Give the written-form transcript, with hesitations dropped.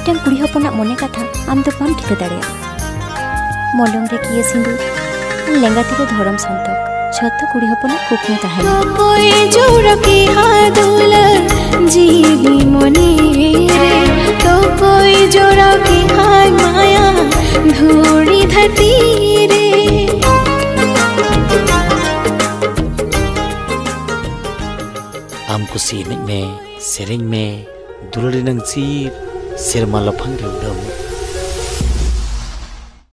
मिट्टन कुड़ी हपना मने कथा आम तो बाम ठिका दाड़िया मलंग रे किए सिंदूर लेंगा थी धरम संतक छत कुड़ी हपना कुकु ताहे जोर के हादुल जीवी मने रे तो कोई जोर के हाय माया धोड़ी धरती रे आमको सीनिक में सेरिंग में दुलड़ी नंग चीर सिरमा लफंग रे उड़ाऊ